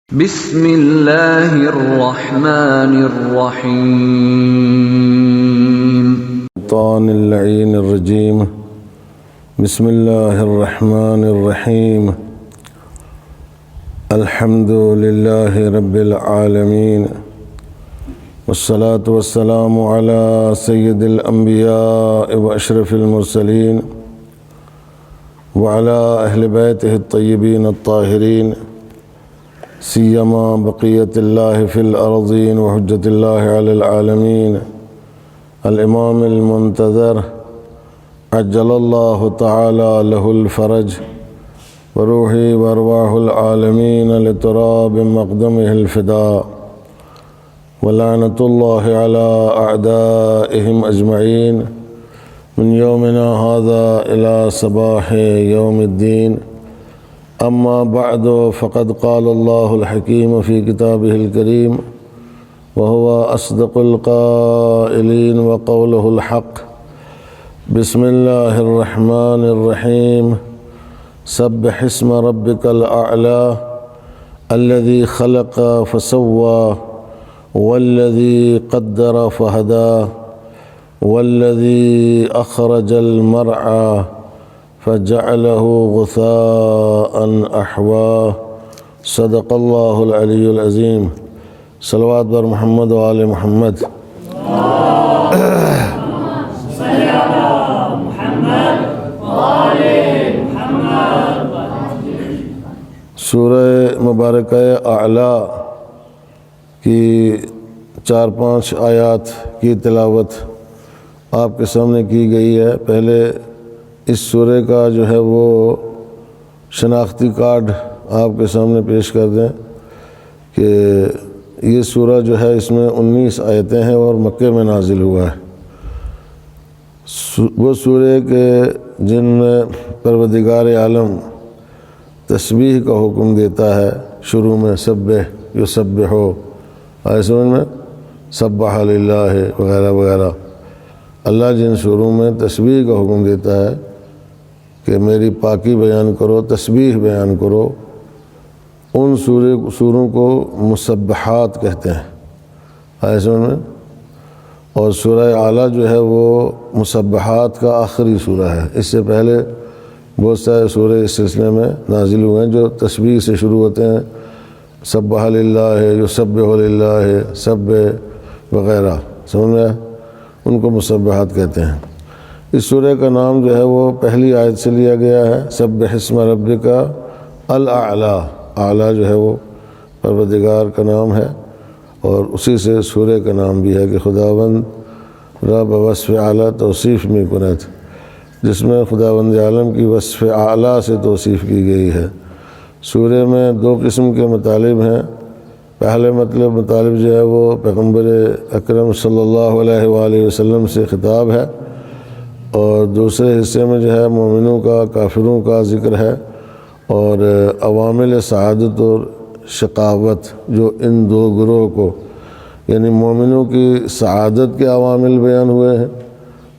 بسم اللہ الرحمن الرحیم الشیطان اللعین الرجیم بسم اللہ الرحمن الرحیم الحمد للہ رب العالمین والصلاة والسلام علی سید الانبیاء واشرف المرسلین وعلی اہل بیتہ الطیبین الطاہرین سیما بقیت اللہ فی الارضین وحجت اللہ علی العالمین الامام المنتظر عجل اللہ تعالی لہ الفرج وروحی وارواح العالمین لتراب مقدمہ الفداء ولعنۃ اللہ علی اعدائہم اجمعین من یومنا ھذا الی صباح یوم الدین اما بعد فقد قال اللہ الحکیم فی کتابہ الکریم وهو اصدق القائلین وقولہ الحق بسم اللہ الرحمن الرحیم سبح اسم ربک الاعلی الذی خلق فسوى والذی قدر فہدى والذی اخرج المرعى فجعله غثاء أحواه صدق اللہ العلی العظیم صلوات بر محمد و آل محمد سورہ مبارکہ اعلیٰ کی 4-5 آیات کی تلاوت آپ کے سامنے کی گئی ہے۔ پہلے اس سورہ کا جو ہے وہ شناختی کارڈ آپ کے سامنے پیش کر دیں کہ یہ سورہ جو ہے اس میں 19 آیتیں ہیں اور مکے میں نازل ہوا ہے۔ وہ سورہ کے جن میں پروردگار عالم تسبیح کا حکم دیتا ہے، شروع میں سبح یسبحو، آئے سمجھ میں سبح للہ وغیرہ وغیرہ، اللہ جن سوروں میں تسبیح کا حکم دیتا ہے کہ میری پاکی بیان کرو، تسبیح بیان کرو، ان سوروں کو مسبحات کہتے ہیں، آئے سمجھ میں۔ اور سورہ اعلیٰ جو ہے وہ مسبحات کا آخری سورہ ہے۔ اس سے پہلے بہت سارے سورے اس سلسلے میں نازل ہوئے ہیں جو تسبیح سے شروع ہوتے ہیں، سبح للہ، یسبح للہ، سبح وغیرہ، سمجھ میں، ان کو مسبحات کہتے ہیں۔ اس سورہ کا نام جو ہے وہ پہلی آیت سے لیا گیا ہے، سبح اسم ربک الاعلیٰ، اعلیٰ جو ہے وہ پروردگار کا نام ہے، اور اسی سے سورہ کا نام بھی ہے کہ خداوند را بوصف اعلیٰ توصیف میں کنت، جس میں خداوند عالم کی وصف اعلیٰ سے توصیف کی گئی ہے۔ سورہ میں 2 قسم کے مطالب ہیں۔ پہلے مطالب جو ہے وہ پیغمبر اکرم صلی اللہ علیہ وآلہ وسلم سے خطاب ہے، اور دوسرے حصے میں جو ہے مومنوں کا، کافروں کا ذکر ہے، اور عوامل سعادت اور شقاوت جو ان 2 گروہ کو، یعنی مومنوں کی سعادت کے عوامل بیان ہوئے ہیں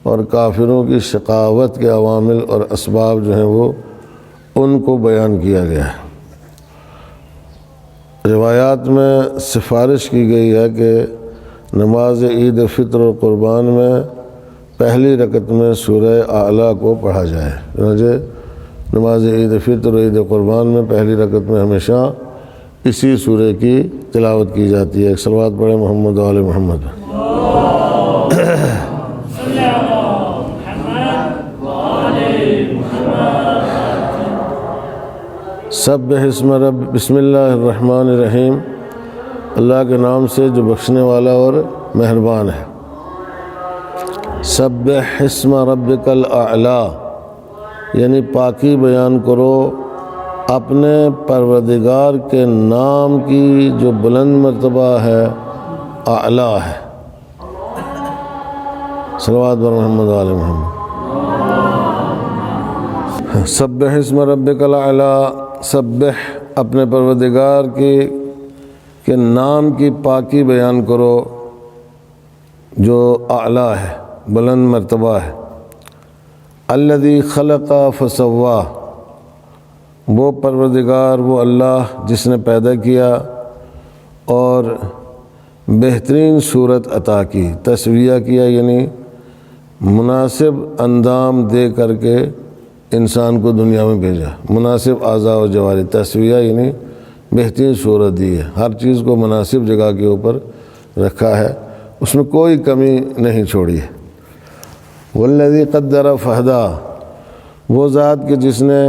اور کافروں کی شقاوت کے عوامل اور اسباب جو ہیں وہ ان کو بیان کیا گیا ہے۔ روایات میں سفارش کی گئی ہے کہ نماز عید فطر اور قربان میں پہلی رکعت میں سورہ اعلیٰ کو پڑھا جائے۔ چنانچہ نماز عید فطر اور عید قربان میں پہلی رکعت میں ہمیشہ اسی سورہ کی تلاوت کی جاتی ہے۔ صلوات پڑھیں محمد و آل محمد۔ سبح اسم رب، بسم اللہ الرحمن الرحیم، اللہ کے نام سے جو بخشنے والا اور مہربان ہے۔ سبح اسم ربک الاعلی، یعنی پاکی بیان کرو اپنے پروردگار کے نام کی جو بلند مرتبہ ہے، اعلیٰ ہے۔ صلوات بر محمد و آل محمد۔ سبح اسم ربک الاعلی، سبح اپنے پروردگار کے نام کی پاکی بیان کرو جو اعلیٰ ہے، بلند مرتبہ ہے۔ الذی خلق فسوی، وہ پروردگار، وہ اللہ جس نے پیدا کیا اور بہترین صورت عطا کی۔ تسویہ کیا یعنی مناسب اندام دے کر کے انسان کو دنیا میں بھیجا، مناسب اعضاء و جوارح۔ تسویہ یعنی بہترین صورت دی ہے، ہر چیز کو مناسب جگہ کے اوپر رکھا ہے، اس میں کوئی کمی نہیں چھوڑی ہے۔ والذی قدر فہدا، وہ ذات کہ جس نے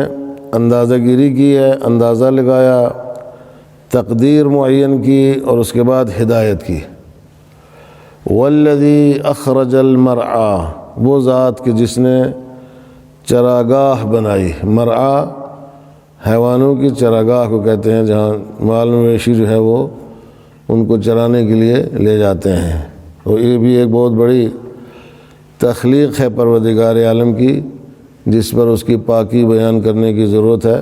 اندازہ گیری کی ہے، اندازہ لگایا، تقدیر معین کی اور اس کے بعد ہدایت کی۔ والذی اخرج المرعا، وہ ذات کہ جس نے چراگاہ بنائی۔ مرعا حیوانوں کی چراگاہ کو کہتے ہیں، جہاں مال مویشی جو ہے وہ ان کو چرانے کے لیے لے جاتے ہیں۔ اور یہ بھی ایک بہت بڑی تخلیق ہے پروردگار عالم کی، جس پر اس کی پاکی بیان کرنے کی ضرورت ہے،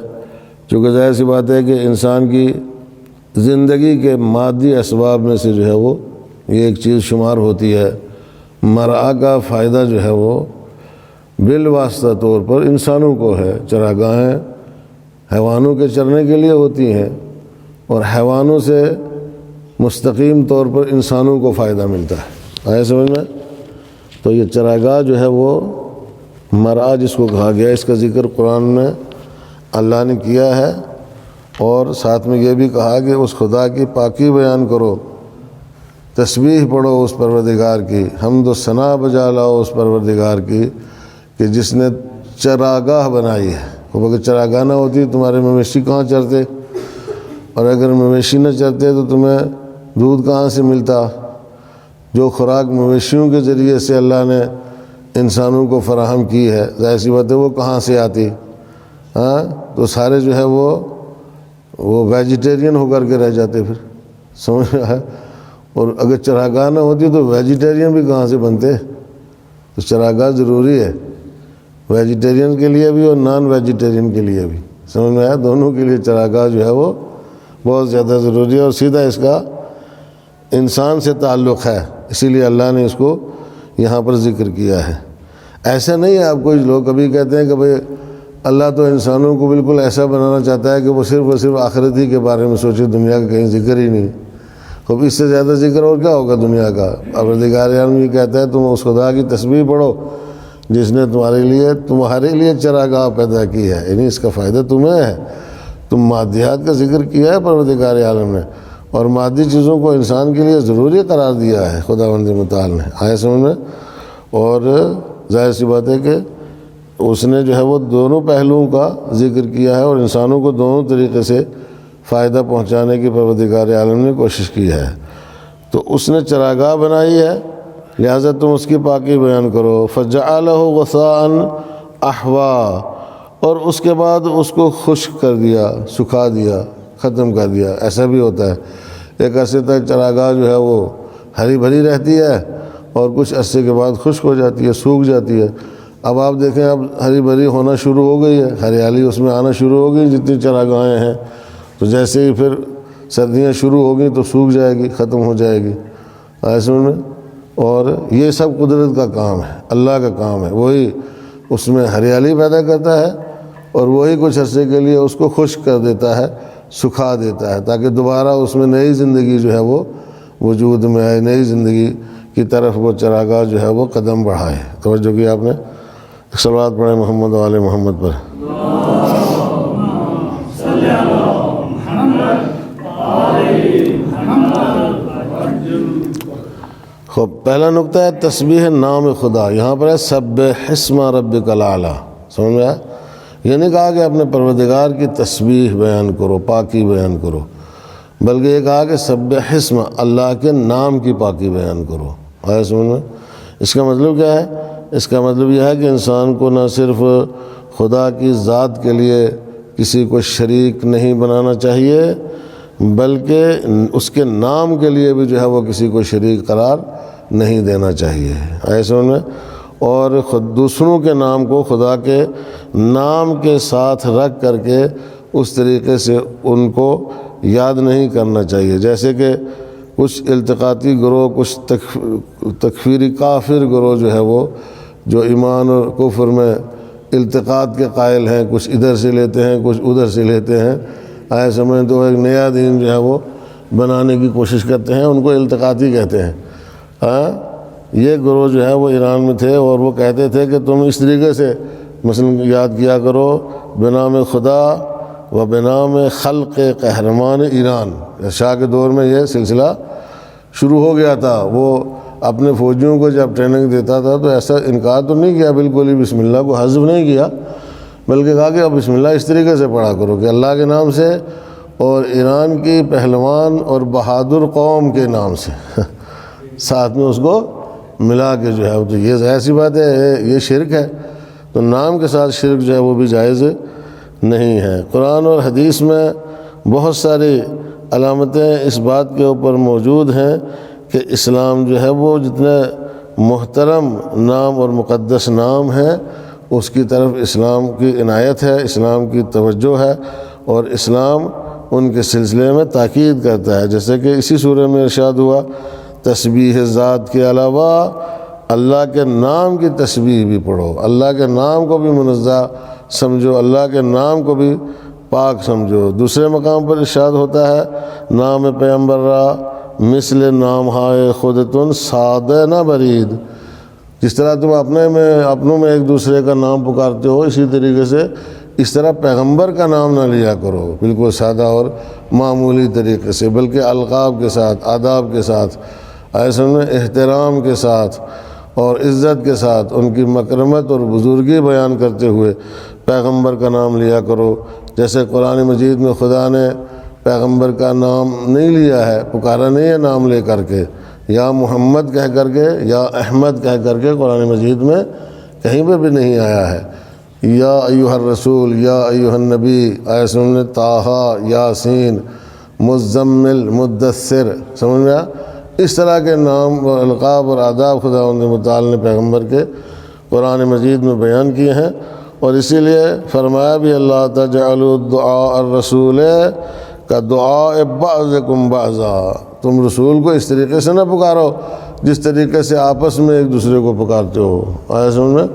چونکہ ظاہر سی بات ہے کہ انسان کی زندگی کے مادی اسباب میں سے جو ہے وہ یہ ایک چیز شمار ہوتی ہے۔ مرعا کا فائدہ جو ہے وہ بالواسطہ طور پر انسانوں کو ہے۔ چراگاہیں حیوانوں کے چرنے کے لیے ہوتی ہیں اور حیوانوں سے مستقیم طور پر انسانوں کو فائدہ ملتا ہے۔ آئے سمجھ میں؟ تو یہ چراگاہ جو ہے وہ مرعا جس کو کہا گیا، اس کا ذکر قرآن میں اللہ نے کیا ہے، اور ساتھ میں یہ بھی کہا کہ اس خدا کی پاکی بیان کرو، تسبیح پڑھو اس پروردگار کی، حمد و ثنا بجا لاؤ اس پروردگار کی کہ جس نے چراگاہ بنائی ہے۔ وہ اگر چراگاہ نہ ہوتی تمہارے مویشی کہاں چرتے، اور اگر مویشی نہ چرتے تو تمہیں دودھ کہاں سے ملتا؟ جو خوراک مویشیوں کے ذریعے سے اللہ نے انسانوں کو فراہم کی ہے، ظاہر سی بات ہے وہ کہاں سے آتی؟ تو سارے جو ہے وہ ویجیٹیرین ہو کر کے رہ جاتے پھر، سمجھ رہا ہے؟ اور اگر چراگاہ نہ ہوتی تو ویجیٹیرین بھی کہاں سے بنتے؟ تو چراگاہ ضروری ہے، ویجیٹیرین کے لیے بھی اور نان ویجیٹیرین کے لیے بھی، سمجھ میں آیا؟ دونوں کے لیے چراگاہ جو ہے وہ بہت زیادہ ضروری ہے، اور سیدھا اس کا انسان سے تعلق ہے، اسی لیے اللہ نے اس کو یہاں پر ذکر کیا ہے۔ ایسا نہیں ہے، آپ کوئی لوگ کبھی کہتے ہیں کہ بھئی اللہ تو انسانوں کو بالکل ایسا بنانا چاہتا ہے کہ وہ صرف اور صرف آخرت ہی کے بارے میں سوچے، دنیا کا کہیں ذکر ہی نہیں۔ خب اس سے زیادہ ذکر اور کیا ہوگا دنیا کا؟ پروردگار عالم یہ کہتا ہے تم اس خدا کی تسبیح پڑھو جس نے تمہارے لیے چراگاہ پیدا کی ہے، یعنی اس کا فائدہ تمہیں ہے۔ تم مادیات کا ذکر کیا ہے پروردگار عالم نے، اور مادی چیزوں کو انسان کے لیے ضروری قرار دیا ہے خداوند متعال نے، آئے سمجھ میں؟ اور ظاہر سی بات ہے کہ اس نے جو ہے وہ دونوں پہلوؤں کا ذکر کیا ہے، اور انسانوں کو دونوں طریقے سے فائدہ پہنچانے کی پروردگار عالم نے کوشش کی ہے۔ تو اس نے چراگاہ بنائی ہے، لہٰذا تم اس کی پاکی بیان کرو۔ فجعلہ غثاء احوا، اور اس کے بعد اس کو خشک کر دیا، سکھا دیا، ختم کر دیا۔ ایسا بھی ہوتا ہے، ایک عرصے تک چراگاہ جو ہے وہ ہری بھری رہتی ہے اور کچھ عرصے کے بعد خشک ہو جاتی ہے، سوکھ جاتی ہے۔ اب آپ دیکھیں اب ہری بھری ہونا شروع ہو گئی ہے، ہریالی اس میں آنا شروع ہو گئی جتنی چراگاہیں ہیں، تو جیسے ہی پھر سردیاں شروع ہو گئی تو سوکھ جائے گی، ختم ہو جائے گی، ایسے میں۔ اور یہ سب قدرت کا کام ہے، اللہ کا کام ہے، وہی اس میں ہریالی پیدا کرتا ہے اور وہی کچھ عرصے کے لیے اس کو خشک کر دیتا ہے، سکھا دیتا ہے، تاکہ دوبارہ اس میں نئی زندگی جو ہے وہ وجود میں آئے، نئی زندگی کی طرف وہ چراگاہ جو ہے وہ قدم بڑھائے۔ توجہ کی آپ نے؟ صلوات پڑھیں محمد و آل محمد پر۔ خب پہلا نقطہ ہے تسبیح نام خدا، یہاں پر ہے سبح اسم ربک الاعلی، سمجھ میں آیا؟ یہ نہیں کہا کہ اپنے پروردگار کی تسبیح بیان کرو، پاکی بیان کرو، بلکہ یہ کہا کہ سبح اسم، اللہ کے نام کی پاکی بیان کرو۔ آیا سمجھ میں؟ اس کا مطلب کیا ہے؟ اس کا مطلب یہ ہے کہ انسان کو نہ صرف خدا کی ذات کے لیے کسی کو شریک نہیں بنانا چاہیے، بلکہ اس کے نام کے لیے بھی جو ہے وہ کسی کو شریک قرار نہیں دینا چاہیے، ایسے میں۔ اور دوسروں کے نام کو خدا کے نام کے ساتھ رکھ کر کے اس طریقے سے ان کو یاد نہیں کرنا چاہیے، جیسے کہ کچھ التقاطی گروہ، کچھ تکفیری کافر گروہ جو ہے وہ جو ایمان اور کفر میں التقاط کے قائل ہیں، کچھ ادھر سے لیتے ہیں کچھ ادھر سے لیتے ہیں، ایسے میں تو ایک نیا دین جو ہے وہ بنانے کی کوشش کرتے ہیں، ان کو التقاطی کہتے ہیں۔ ہاں، یہ گروہ جو ہے وہ ایران میں تھے، اور وہ کہتے تھے کہ تم اس طریقے سے مثلا یاد کیا کرو، بنام خدا و بنام خلق قہرمان ایران۔ شاہ کے دور میں یہ سلسلہ شروع ہو گیا تھا۔ وہ اپنے فوجیوں کو جب ٹریننگ دیتا تھا تو ایسا انکار تو نہیں کیا بالکل ہی، بسم اللہ کو حذف نہیں کیا، بلکہ کہا کہ اب بسم اللہ اس طریقے سے پڑھا کرو کہ اللہ کے نام سے اور ایران کی پہلوان اور بہادر قوم کے نام سے ساتھ میں اس کو ملا کے جو ہے، تو یہ ظاہر سی بات ہے یہ شرک ہے، تو نام کے ساتھ شرک جو ہے وہ بھی جائز نہیں ہے۔ قرآن اور حدیث میں بہت ساری علامتیں اس بات کے اوپر موجود ہیں کہ اسلام جو ہے وہ جتنے محترم نام اور مقدس نام ہے اس کی طرف اسلام کی عنایت ہے، اسلام کی توجہ ہے، اور اسلام ان کے سلسلے میں تاکید کرتا ہے، جیسے کہ اسی سورہ میں ارشاد ہوا تسبیح ذات کے علاوہ اللہ کے نام کی تسبیح بھی پڑھو، اللہ کے نام کو بھی منزہ سمجھو، اللہ کے نام کو بھی پاک سمجھو۔ دوسرے مقام پر ارشاد ہوتا ہے نام پیغمبر را مثل نام ہائے خود تن سادہ نہ برید، جس طرح تم اپنوں میں ایک دوسرے کا نام پکارتے ہو، اسی طریقے سے اس طرح پیغمبر کا نام نہ لیا کرو بالکل سادہ اور معمولی طریقے سے، بلکہ القاب کے ساتھ، آداب کے ساتھ، ایسے میں احترام کے ساتھ اور عزت کے ساتھ ان کی مکرمت اور بزرگی بیان کرتے ہوئے پیغمبر کا نام لیا کرو۔ جیسے قرآن مجید میں خدا نے پیغمبر کا نام نہیں لیا ہے، پکارا نہیں ہے نام لے کر کے، یا محمد کہہ کر کے یا احمد کہہ کر کے قرآن مجید میں کہیں پہ بھی نہیں آیا ہے۔ یا ایھا الرسول، یا ایھا النبی، ایسے میں طٰہٰ، یاسین، مزمل، مدثر، سمجھ میں اس طرح کے نام و القاب اور آداب خداوند متعال نے پیغمبر کے قرآن مجید میں بیان کیے ہیں، اور اسی لیے فرمایا بھی اللہ تجعلوا دعاء الرسول کا دعاء بعضکم بعضا، تم رسول کو اس طریقے سے نہ پکارو جس طریقے سے آپس میں ایک دوسرے کو پکارتے ہو، آیا سمجھ میں،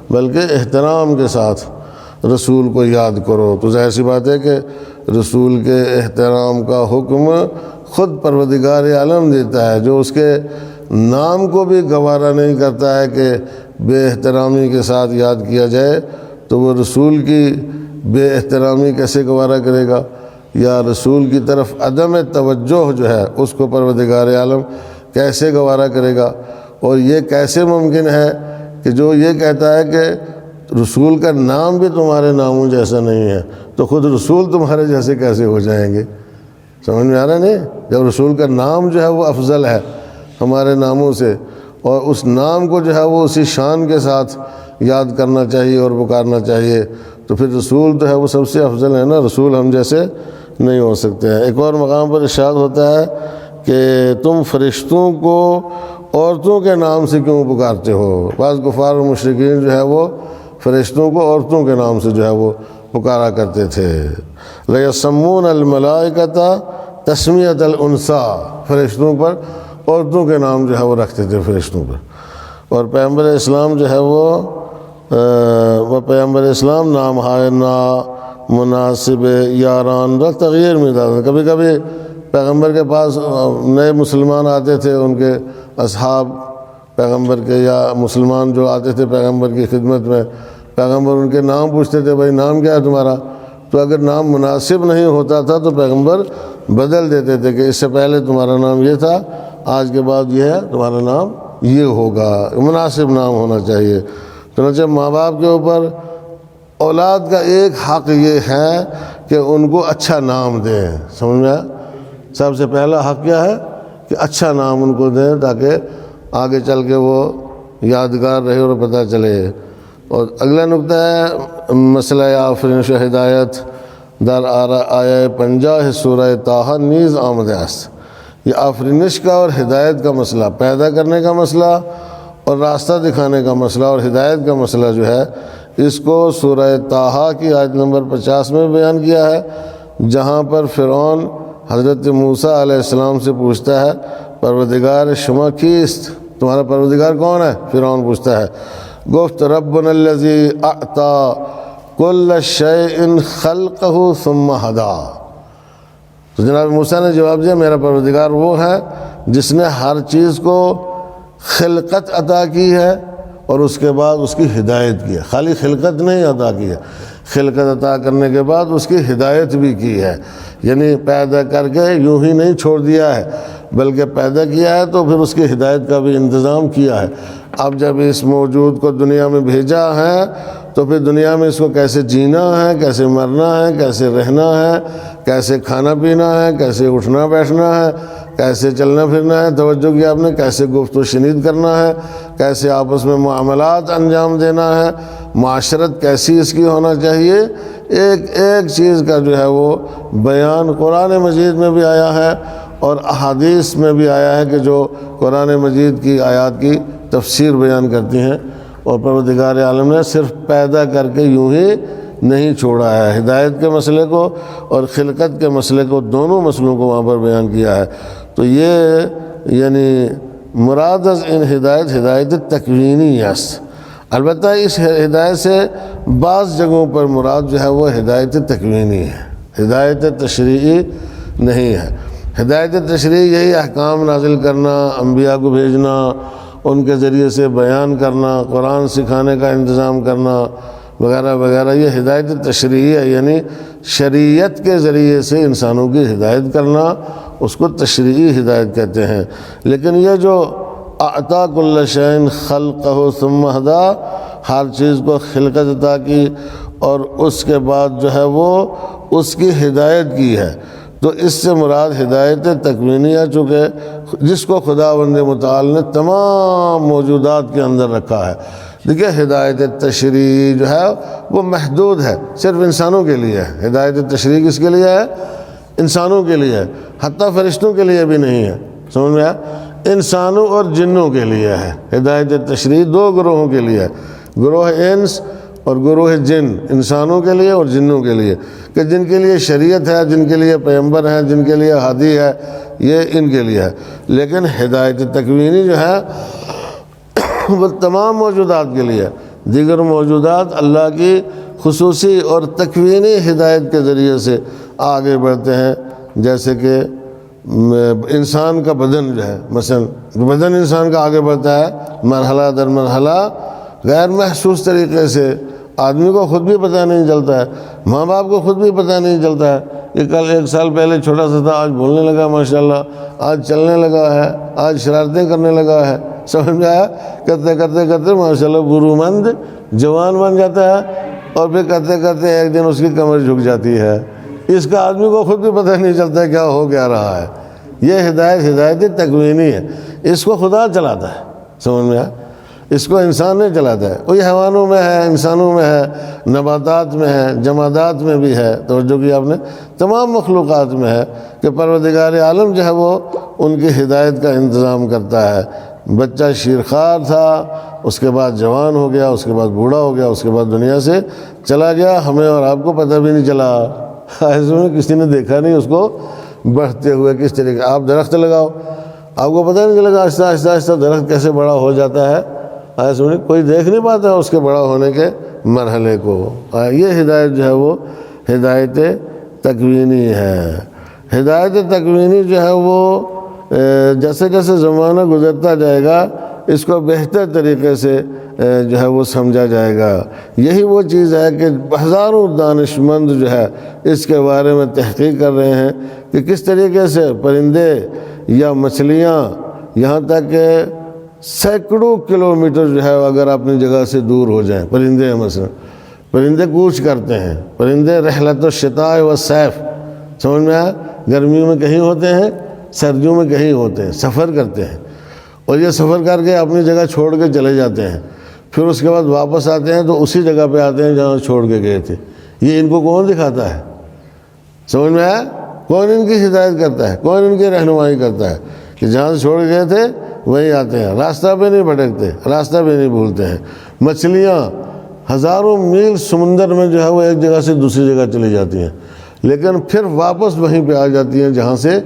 بلکہ احترام کے ساتھ رسول کو یاد کرو۔ تو ظاہر سی بات ہے کہ رسول کے احترام کا حکم خود پروردگار عالم دیتا ہے، جو اس کے نام کو بھی گوارا نہیں کرتا ہے کہ بے احترامی کے ساتھ یاد کیا جائے، تو وہ رسول کی بے احترامی کیسے گوارا کرے گا، یا رسول کی طرف عدم توجہ جو ہے اس کو پروردگار عالم کیسے گوارا کرے گا؟ اور یہ کیسے ممکن ہے کہ جو یہ کہتا ہے کہ رسول کا نام بھی تمہارے ناموں جیسا نہیں ہے، تو خود رسول تمہارے جیسے کیسے ہو جائیں گے؟ سمجھ میں آ رہا نہیں؟ جب رسول کا نام جو ہے وہ افضل ہے ہمارے ناموں سے، اور اس نام کو جو ہے وہ اسی شان کے ساتھ یاد کرنا چاہیے اور پکارنا چاہیے، تو پھر رسول تو ہے وہ سب سے افضل ہے نا، رسول ہم جیسے نہیں ہو سکتے ہیں۔ ایک اور مقام پر ارشاد ہوتا ہے کہ تم فرشتوں کو عورتوں کے نام سے کیوں پکارتے ہو؟ بعض کفار و مشرکین جو ہے وہ فرشتوں کو عورتوں کے نام سے جو ہے وہ پکارا کرتے تھے۔ لَيَسَمُّونَ الْمَلَائِكَةَ تَسْمِيَةَ الْأُنثىٰ، فرشتوں پر عورتوں کے نام جو ہے وہ رکھتے تھے فرشتوں پر، اور پیغمبر اسلام جو ہے وہ پیغمبر اسلام نام ہائے نا مناسب یاران را تغیر میں دادا۔ کبھی کبھی پیغمبر کے پاس نئے مسلمان آتے تھے، ان کے اصحاب پیغمبر کے یا مسلمان جو آتے تھے پیغمبر کی خدمت میں، پیغمبر ان کے نام پوچھتے تھے، بھائی نام کیا ہے تمہارا؟ تو اگر نام مناسب نہیں ہوتا تھا تو پیغمبر بدل دیتے تھے کہ اس سے پہلے تمہارا نام یہ تھا، آج کے بعد یہ ہے، تمہارا نام یہ ہوگا، مناسب نام ہونا چاہیے۔ چنانچہ ماں باپ کے اوپر اولاد کا ایک حق یہ ہے کہ ان کو اچھا نام دیں، سمجھ میں؟ سب سے پہلا حق کیا ہے کہ اچھا نام ان کو دیں تاکہ آگے چل کے وہ یادگار رہے اور پتہ چلے۔ اور اگلا نقطہ ہے مسئلہ آفرینش و ہدایت در آیہ 50 سورہ طٰہٰ نیز آمده است۔ یہ آفرینش کا اور ہدایت کا مسئلہ، پیدا کرنے کا مسئلہ اور راستہ دکھانے کا مسئلہ اور ہدایت کا مسئلہ جو ہے، اس کو سورہ طٰہٰ کی آیت نمبر 50 میں بیان کیا ہے، جہاں پر فرعون حضرت موسیٰ علیہ السلام سے پوچھتا ہے پروردگار شما کیست؟ تمہارا پروردگار کون ہے؟ فرعون پوچھتا ہے، گفت ربنا الذی اعطی کل شیء خلقہ ثم ہدی۔ تو جناب موسیٰ نے جواب دیا میرا پروردگار وہ ہے جس نے ہر چیز کو خلقت عطا کی ہے اور اس کے بعد اس کی ہدایت کی ہے. خالی خلقت نہیں عطا کی ہے، خلقت عطا کرنے کے بعد اس کی ہدایت بھی کی ہے. یعنی پیدا کر کے یوں ہی نہیں چھوڑ دیا ہے بلکہ پیدا کیا ہے تو پھر اس کی ہدایت کا بھی انتظام کیا ہے. اب جب اس موجود کو دنیا میں بھیجا ہے تو پھر دنیا میں اس کو کیسے جینا ہے، کیسے مرنا ہے، کیسے رہنا ہے، کیسے کھانا پینا ہے، کیسے اٹھنا بیٹھنا ہے، کیسے چلنا پھرنا ہے، توجہ کیا آپ نے، کیسے گفت و شنید کرنا ہے، کیسے آپس میں معاملات انجام دینا ہے، معاشرت کیسی اس کی ہونا چاہیے، ایک ایک چیز کا جو ہے وہ بیان قرآن مجید میں بھی آیا ہے اور احادیث میں بھی آیا ہے کہ جو قرآن مجید کی آیات کی تفسیر بیان کرتی ہیں. اور پروردگار عالم نے صرف پیدا کر کے یوں ہی نہیں چھوڑا ہے، ہدایت کے مسئلے کو اور خلقت کے مسئلے کو، دونوں مسئلوں کو وہاں پر بیان کیا ہے. تو یہ یعنی مراد از ان ہدایت تکوینی است. البتہ اس ہدایت سے بعض جگہوں پر مراد جو ہے وہ ہدایت تکوینی ہے، ہدایت تشریعی نہیں ہے. ہدایت تشریعی یہی احکام نازل کرنا، انبیاء کو بھیجنا، ان کے ذریعے سے بیان کرنا، قرآن سکھانے کا انتظام کرنا وغیرہ وغیرہ، یہ ہدایت تشریعی ہے. یعنی شریعت کے ذریعے سے انسانوں کی ہدایت کرنا، اس کو تشریعی ہدایت کہتے ہیں. لیکن یہ جو اعطا کل شیء خلقہ ثم ہدی، ہر چیز کو خلقت عطا کی اور اس کے بعد جو ہے وہ اس کی ہدایت کی ہے، تو اس سے مراد ہدایت تکوینیہ، چونکہ جس کو خداوند متعال نے تمام موجودات کے اندر رکھا ہے. دیکھیے ہدایت تشریعی جو ہے وہ محدود ہے، صرف انسانوں کے لیے ہے. ہدایت تشریعی کس کے لیے ہے؟ انسانوں کے لیے ہے، حتیٰ فرشتوں کے لیے بھی نہیں ہے. سمجھ میں آیا؟ انسانوں اور جنوں کے لیے ہے ہدایت تشریعی. دو گروہوں کے لیے ہے، گروہ انس اور گروہ جن، انسانوں کے لیے اور جنوں کے لیے، کہ جن کے لیے شریعت ہے، جن کے لیے پیغمبر ہیں، جن کے لیے ہادی ہے، یہ ان کے لیے ہے. لیکن ہدایت تکوینی جو ہے وہ تمام موجودات کے لیے. دیگر موجودات اللہ کی خصوصی اور تکوینی ہدایت کے ذریعے سے آگے بڑھتے ہیں. جیسے کہ انسان کا بدن جو ہے، مثلا بدن انسان کا آگے بڑھتا ہے مرحلہ در مرحلہ غیر محسوس طریقے سے. آدمی کو خود بھی پتہ نہیں چلتا ہے، ماں باپ کو خود بھی پتہ نہیں چلتا ہے. یہ کل 1 سال پہلے چھوٹا سا تھا، آج بولنے لگا ماشاءاللہ، آج چلنے لگا ہے، آج شرارتیں کرنے لگا ہے. سمجھ میں آیا؟ کرتے کرتے کرتے ماشاءاللہ برومند جوان بن جاتا ہے، اور پھر کرتے کرتے ایک دن اس کی کمر جھک جاتی ہے. اس کا آدمی کو خود بھی پتہ نہیں چلتا ہے کیا ہو کیا رہا ہے. یہ ہدایت تکوینی ہے، اس کو خدا چلاتا ہے. سمجھ میں آیا؟ اس کو انسان نہیں چلاتا ہے. وہی حیوانوں میں ہے، انسانوں میں ہے، نباتات میں ہے، جمادات میں بھی ہے. توجہ کی آپ نے؟ تمام مخلوقات میں ہے کہ پروردگار عالم جو ہے وہ ان کی ہدایت کا انتظام کرتا ہے. بچہ شیرخوار تھا، اس کے بعد جوان ہو گیا، اس کے بعد بوڑھا ہو گیا، اس کے بعد دنیا سے چلا گیا. ہمیں اور آپ کو پتہ بھی نہیں چلا، ایسے میں کسی نے دیکھا نہیں اس کو بڑھتے ہوئے. کس طریقے آپ درخت لگاؤ، آپ کو پتہ نہیں چلے گا آہستہ آہستہ آہستہ درخت کیسے بڑا ہو جاتا ہے. ایسے میں کوئی دیکھ نہیں پاتا اس کے بڑا ہونے کے مرحلے کو. یہ ہدایت جو ہے وہ ہدایت تکوینی ہے. ہدایت تکوینی جو ہے وہ جیسے جیسے زمانہ گزرتا جائے گا اس کو بہتر طریقے سے جو ہے وہ سمجھا جائے گا. یہی وہ چیز ہے کہ ہزاروں دانش مند جو ہے اس کے بارے میں تحقیق کر رہے ہیں کہ کس طریقے سے پرندے یا مچھلیاں، یہاں تک کہ سینکڑوں کلومیٹر جو ہے اگر اپنی جگہ سے دور ہو جائیں، پرندے ہیں مثلا، پرندے کوچ کرتے ہیں. پرندے رحلت الشتاء والصیف، سمجھ میں آیا؟ گرمیوں میں کہیں ہوتے ہیں، سردیوں میں کہیں ہوتے ہیں، سفر کرتے ہیں. اور یہ سفر کر کے اپنی جگہ چھوڑ کے چلے جاتے ہیں، پھر اس کے بعد واپس آتے ہیں تو اسی جگہ پہ آتے ہیں جہاں چھوڑ کے گئے تھے. یہ ان کو کون دکھاتا ہے؟ سمجھ میں آیا؟ کون ان کی ہدایت کرتا ہے؟ کون ان کی رہنمائی کرتا ہے کہ جہاں سے چھوڑ گئے تھے وہیں آتے ہیں. راستہ پہ نہیں بھٹکتے، راستہ پہ نہیں بھولتے ہیں. مچھلیاں ہزاروں میل سمندر میں جو ہے وہ ایک جگہ سے دوسری جگہ چلی جاتی ہیں، لیکن پھر واپس وہیں پہ آ جاتی ہیں جہاں سے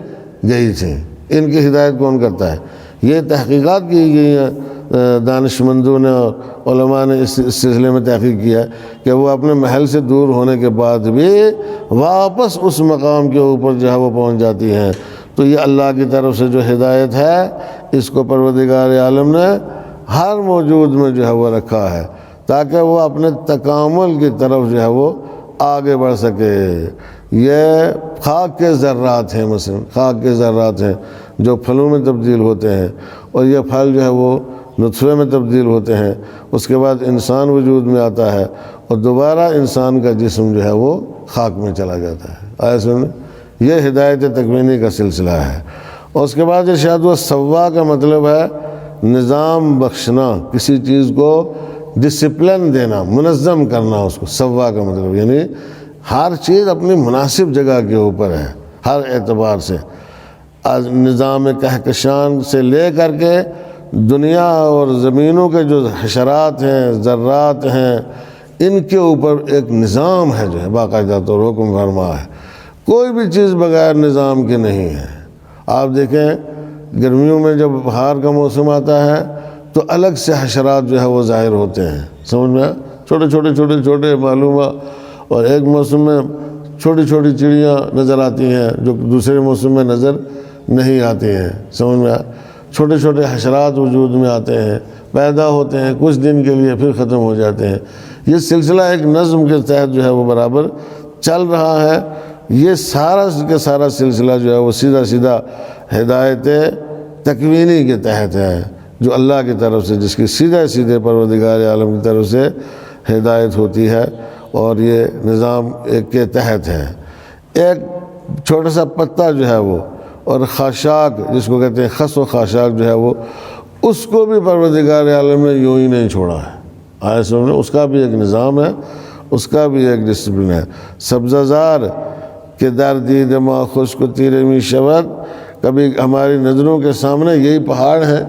گئی تھیں. ان کی ہدایت کون کرتا ہے؟ یہ تحقیقات کی گئی ہیں دانشمندوں نے اور علماء نے اس سلسلے میں تحقیق کیا کہ وہ اپنے محل سے دور ہونے کے بعد بھی واپس اس مقام کے اوپر جو ہے وہ پہنچ جاتی ہیں۔ تو یہ اللہ کی طرف سے جو ہدایت ہے اس کو پروردگار عالم نے ہر موجود میں جو ہے وہ رکھا ہے تاکہ وہ اپنے تکامل کی طرف جو ہے وہ آگے بڑھ سکے۔ یہ خاک کے ذرات ہیں، مثلا خاک کے ذرات ہیں جو پھلوں میں تبدیل ہوتے ہیں، اور یہ پھل جو ہے وہ نطفے میں تبدیل ہوتے ہیں، اس کے بعد انسان وجود میں آتا ہے اور دوبارہ انسان کا جسم جو ہے وہ خاک میں چلا جاتا ہے۔ آئے سن، یہ ہدایت تکوینی کا سلسلہ ہے۔ اور اس کے بعد ارشاد ہوا سوا کا مطلب ہے نظام بخشنا، کسی چیز کو ڈسپلن دینا، منظم کرنا، اس کو سوا کا مطلب یعنی ہر چیز اپنی مناسب جگہ کے اوپر ہے ہر اعتبار سے، نظام کہکشان سے لے کر کے دنیا اور زمینوں کے جو حشرات ہیں، ذرات ہیں، ان کے اوپر ایک نظام ہے جو ہے باقاعدہ طور حکم فرما ہے۔ کوئی بھی چیز بغیر نظام کے نہیں ہے۔ آپ دیکھیں گرمیوں میں جب بہار کا موسم آتا ہے تو الگ سے حشرات جو ہے وہ ظاہر ہوتے ہیں، سمجھ میں چھوٹے معلوم ہے، اور ایک موسم میں چھوٹی چھوٹی چڑیاں نظر آتی ہیں جو دوسرے موسم میں نظر نہیں آتی ہیں، سمجھ میں چھوٹے چھوٹے حشرات وجود میں آتے ہیں، پیدا ہوتے ہیں، کچھ دن کے لیے پھر ختم ہو جاتے ہیں۔ یہ سلسلہ ایک نظم کے تحت جو ہے وہ برابر چل رہا ہے۔ یہ سارا کا سارا سلسلہ جو ہے وہ سیدھا ہدایت تکوینی کے تحت ہے، جو اللہ کی طرف سے، جس کی سیدھے پروردگار عالم کی طرف سے ہدایت ہوتی ہے، اور یہ نظام ایک کے تحت ہے۔ ایک چھوٹا سا پتا جو ہے وہ اور خاشاک جس کو کہتے ہیں خس و خاشاک جو ہے وہ، اس کو بھی پروردگار عالم نے یوں ہی نہیں چھوڑا ہے۔ آئے سمجھے، اس کا بھی ایک نظام ہے، اس کا بھی ایک ڈسپلن ہے۔ سبزہ زار کہ در دید ما خشک تیرے می شود، کبھی ہماری نظروں کے سامنے یہی پہاڑ ہیں،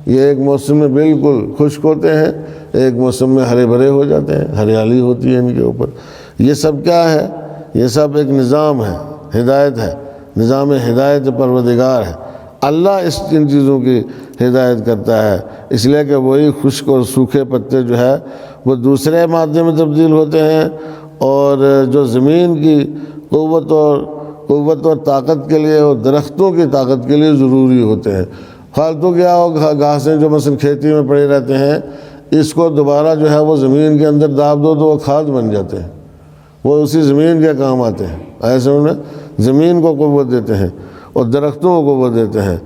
یہ ایک موسم میں بالکل خشک ہوتے ہیں، ایک موسم میں ہرے بھرے ہو جاتے ہیں، ہریالی ہوتی ہے ان کے اوپر۔ یہ سب کیا ہے؟ یہ سب ایک نظام ہے، ہدایت ہے، نظام ہدایت پروردگار ہے۔ اللہ ان چیزوں کی ہدایت کرتا ہے، اس لیے کہ وہی خشک اور سوکھے پتے جو ہے وہ دوسرے مادے میں تبدیل ہوتے ہیں، اور جو زمین کی قوت اور طاقت کے لیے اور درختوں کی طاقت کے لیے ضروری ہوتے ہیں۔ فالتو کیا ہو گھاسیں جو مثلا کھیتی میں پڑے رہتے ہیں، اس کو دوبارہ جو ہے وہ زمین کے اندر داب دو تو وہ کھاد بن جاتے ہیں، وہ اسی زمین کے کام آتے ہیں۔ ایسے انہیں زمین کو قوت دیتے ہیں اور درختوں کو قوت دیتے ہیں،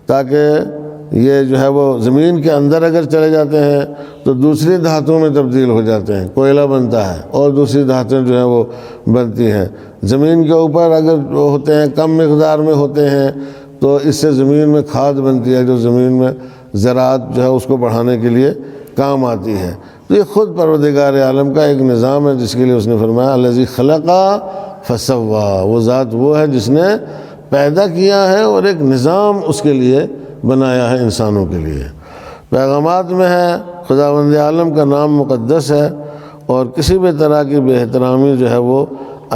تاکہ یہ جو ہے وہ زمین کے اندر اگر چلے جاتے ہیں تو دوسری دھاتوں میں تبدیل ہو جاتے ہیں، کوئلہ بنتا ہے اور دوسری دھاتیں جو ہیں وہ بنتی ہیں۔ زمین کے اوپر اگر ہوتے ہیں، کم مقدار میں ہوتے ہیں، تو اس سے زمین میں کھاد بنتی ہے جو زمین میں زراعت جو ہے اس کو بڑھانے کے لیے کام آتی ہے۔ تو یہ خود پروردگار عالم کا ایک نظام ہے، جس کے لیے اس نے فرمایا الذی خلق فسوا، وہ ذات وہ ہے جس نے پیدا کیا ہے اور ایک نظام اس کے لیے بنایا ہے انسانوں کے لیے۔ پیغامات میں ہے خداوند عالم کا نام مقدس ہے، اور کسی بھی طرح کی بے احترامی جو ہے وہ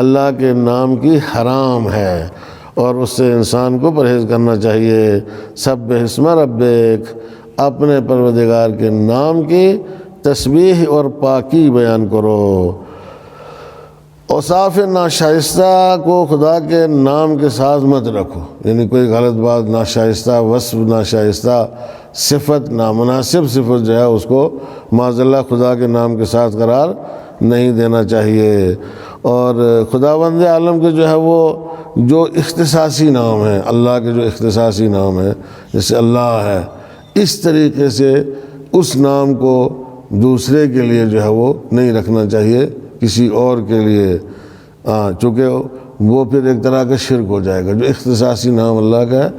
اللہ کے نام کی حرام ہے، اور اس سے انسان کو پرہیز کرنا چاہیے۔ سبح اسم ربک، اپنے پروردگار کے نام کی تسبیح اور پاکی بیان کرو۔ اوصاف ناشائستہ کو خدا کے نام کے ساتھ مت رکھو، یعنی کوئی غلط بات، ناشائستہ وصف، ناشائستہ صفت، نامناسب صفت جو ہے اس کو معاذ اللہ خدا کے نام کے ساتھ قرار نہیں دینا چاہیے۔ اور خداوند عالم کے جو ہے وہ جو اختصاصی نام ہیں، اللہ کے جو اختصاصی نام ہیں، جیسے اللہ ہے، اس طریقے سے اس نام کو دوسرے کے لیے جو ہے وہ نہیں رکھنا چاہیے، کسی اور کے لیے، چونکہ وہ پھر ایک طرح کا شرک ہو جائے گا۔ جو اختصاصی نام اللہ کا ہے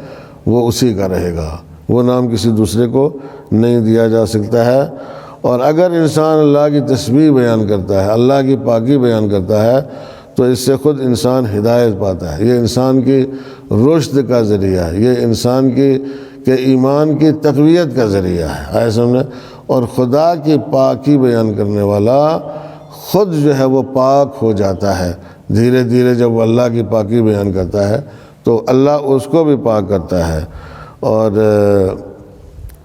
وہ اسی کا رہے گا، وہ نام کسی دوسرے کو نہیں دیا جا سکتا ہے۔ اور اگر انسان اللہ کی تسبیح بیان کرتا ہے، اللہ کی پاکی بیان کرتا ہے، تو اس سے خود انسان ہدایت پاتا ہے۔ یہ انسان کی رشد کا ذریعہ ہے، یہ انسان کے ایمان کی تقویت کا ذریعہ ہے، ایسا سمجھے۔ اور خدا کی پاکی بیان کرنے والا خود جو ہے وہ پاک ہو جاتا ہے، دھیرے دھیرے جب وہ اللہ کی پاکی بیان کرتا ہے تو اللہ اس کو بھی پاک کرتا ہے۔ اور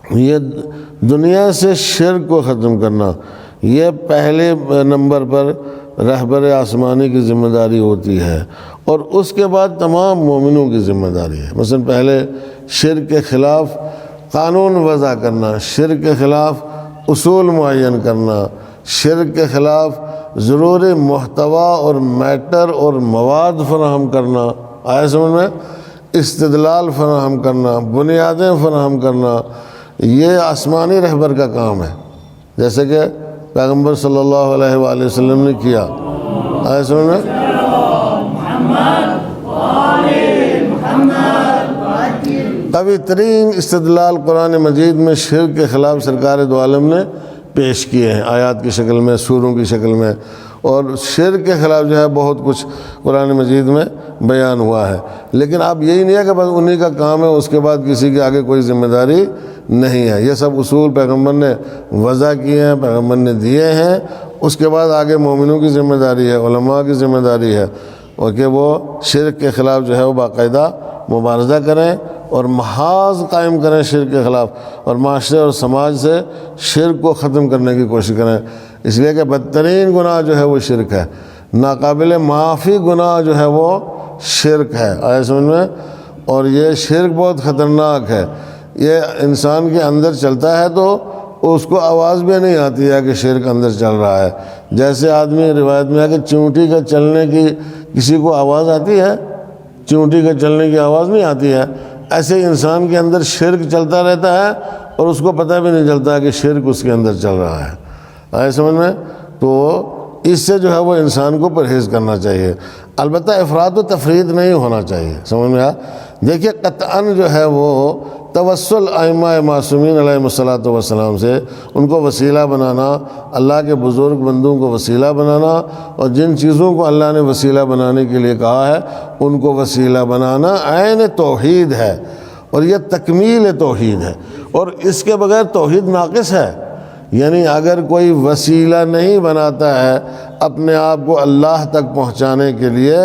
یہ دنیا سے شرک کو ختم کرنا یہ پہلے نمبر پر رہبر آسمانی کی ذمہ داری ہوتی ہے، اور اس کے بعد تمام مومنوں کی ذمہ داری ہے۔ مثلا پہلے شرک کے خلاف قانون وضع کرنا، شرک کے خلاف اصول معین کرنا، شرک کے خلاف ضروری محتوا اور میٹر اور مواد فراہم کرنا، آیا سمجھ میں، استدلال فراہم کرنا، بنیادیں فراہم کرنا، یہ آسمانی رہبر کا کام ہے، جیسے کہ پیغمبر صلی اللہ علیہ وآلہ وسلم نے کیا، آیا سمجھ میں۔ قوی ترین استدلال قرآن مجید میں شرک کے خلاف سرکار دو عالم نے پیش کیے ہیں، آیات کی شکل میں، سوروں کی شکل میں، اور شرک کے خلاف جو ہے بہت کچھ قرآن مجید میں بیان ہوا ہے۔ لیکن اب یہی نہیں ہے کہ بس انہی کا کام ہے، اس کے بعد کسی کے آگے کوئی ذمہ داری نہیں ہے۔ یہ سب اصول پیغمبر نے وضع کیے ہیں، پیغمبر نے دیے ہیں، اس کے بعد آگے مومنوں کی ذمہ داری ہے، علماء کی ذمہ داری ہے، اور کہ وہ شرک کے خلاف جو ہے وہ باقاعدہ مبارزہ کریں اور محاذ قائم کریں شرک کے خلاف، اور معاشرے اور سماج سے شرک کو ختم کرنے کی کوشش کریں، اس لیے کہ بدترین گناہ جو ہے وہ شرک ہے، ناقابل معافی گناہ جو ہے وہ شرک ہے، آیا سمجھ میں۔ اور یہ شرک بہت خطرناک ہے، یہ انسان کے اندر چلتا ہے تو اس کو آواز بھی نہیں آتی ہے کہ شرک اندر چل رہا ہے۔ جیسے آدمی روایت میں ہے کہ چونٹی کا چلنے کی کسی کو آواز آتی ہے، چونٹی کے چلنے کی آواز نہیں آتی ہے، ایسے انسان کے اندر شرک چلتا رہتا ہے اور اس کو پتہ بھی نہیں چلتا کہ شرک اس کے اندر چل رہا ہے، آئے سمجھ میں۔ تو اس سے جو ہے وہ انسان کو پرہیز کرنا چاہیے، البتہ افراط و تفرید نہیں ہونا چاہیے، سمجھ میں آیا۔ دیکھیے قطعاً جو ہے وہ توسل ائمہ معصومین علیہم الصلاۃ والسلام سے، ان کو وسیلہ بنانا، اللہ کے بزرگ بندوں کو وسیلہ بنانا، اور جن چیزوں کو اللہ نے وسیلہ بنانے کے لیے کہا ہے ان کو وسیلہ بنانا عین توحید ہے، اور یہ تکمیل توحید ہے، اور اس کے بغیر توحید ناقص ہے۔ یعنی اگر کوئی وسیلہ نہیں بناتا ہے اپنے آپ کو اللہ تک پہنچانے کے لیے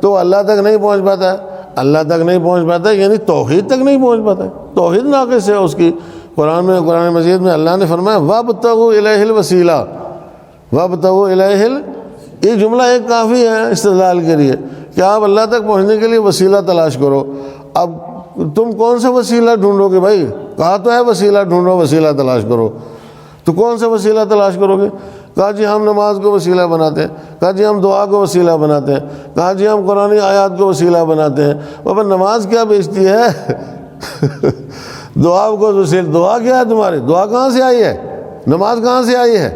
تو وہ اللہ تک نہیں پہنچ پاتا ہے، اللہ تک نہیں پہنچ پاتا ہے، یعنی توحید تک نہیں پہنچ پاتا ہے، توحید ناقص ہے اس کی۔ قرآن مجید میں اللہ نے فرمایا وَابْتَغُوا إِلَيْهِ الْوَسِيلَةَ وَابْتَغُوا إِلَيْهِ، یہ جملہ ایک کافی ہے استدلال کے لیے کہ آپ اللہ تک پہنچنے کے لیے وسیلہ تلاش کرو۔ اب تم کون سا وسیلہ ڈھونڈو گے بھائی؟ کہا تو ہے وسیلہ ڈھونڈو، وسیلہ تلاش کرو، تو کون سا وسیلہ تلاش کرو گے؟ کہا جی ہم نماز کو وسیلہ بناتے ہیں، کہا جی ہم دعا کو وسیلہ بناتے ہیں، کہا جی ہم قرآن آیات کو وسیلہ بناتے ہیں۔ بابا نماز کیا بیچتی ہے؟ دعا کو وسیلہ، دعا کیا ہے تمہاری؟ دعا کہاں سے آئی ہے؟ نماز کہاں سے آئی ہے؟